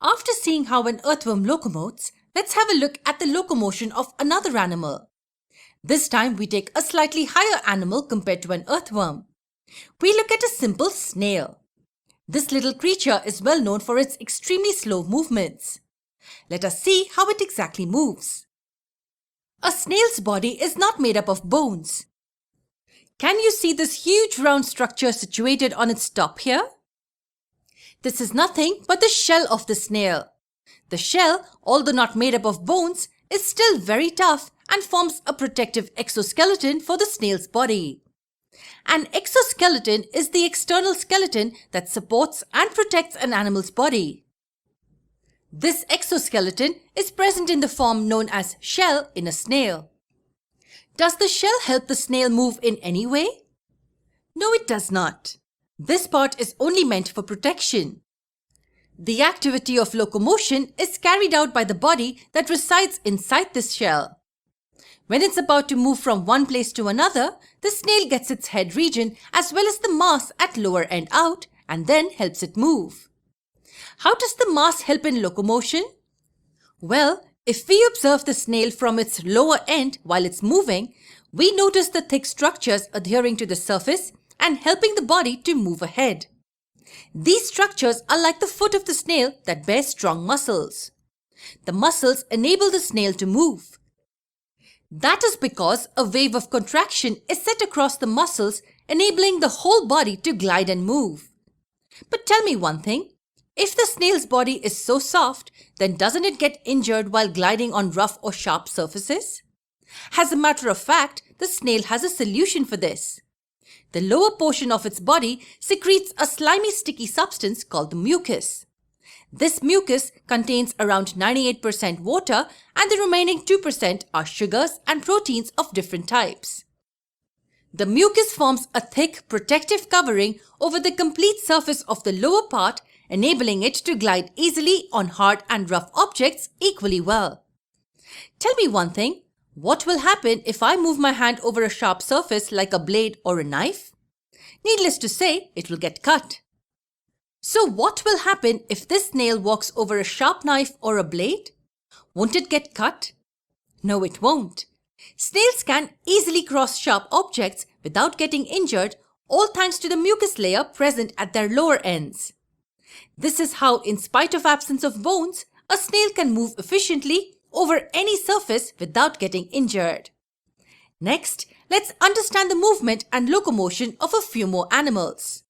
After seeing how an earthworm locomotes, let's have a look at the locomotion of another animal. This time we take a slightly higher animal compared to an earthworm. We look at a simple snail. This little creature is well known for its extremely slow movements. Let us see how it exactly moves. A snail's body is not made up of bones. Can you see this huge round structure situated on its top here? This is nothing but the shell of the snail. The shell, although not made up of bones, is still very tough and forms a protective exoskeleton for the snail's body. An exoskeleton is the external skeleton that supports and protects an animal's body. This exoskeleton is present in the form known as shell in a snail. Does the shell help the snail move in any way? No, it does not. This part is only meant for protection. The activity of locomotion is carried out by the body that resides inside this shell. When it's about to move from one place to another, the snail gets its head region as well as the mass at lower end out and then helps it move. How does the mass help in locomotion? Well, if we observe the snail from its lower end while it's moving, we notice the thick structures adhering to the surface and helping the body to move ahead. These structures are like the foot of the snail that bears strong muscles. The muscles enable the snail to move. That is because a wave of contraction is set across the muscles, enabling the whole body to glide and move. But tell me one thing, if the snail's body is so soft, then doesn't it get injured while gliding on rough or sharp surfaces? As a matter of fact, the snail has a solution for this. The lower portion of its body secretes a slimy sticky substance called the mucus. This mucus contains around 98% water and the remaining 2% are sugars and proteins of different types. The mucus forms a thick protective covering over the complete surface of the lower part, enabling it to glide easily on hard and rough objects equally well. Tell me one thing. What will happen if I move my hand over a sharp surface like a blade or a knife? Needless to say, it will get cut. So what will happen if this snail walks over a sharp knife or a blade? Won't it get cut? No, it won't. Snails can easily cross sharp objects without getting injured, all thanks to the mucus layer present at their lower ends. This is how, in spite of absence of bones, a snail can move efficiently over any surface without getting injured. Next, let's understand the movement and locomotion of a few more animals.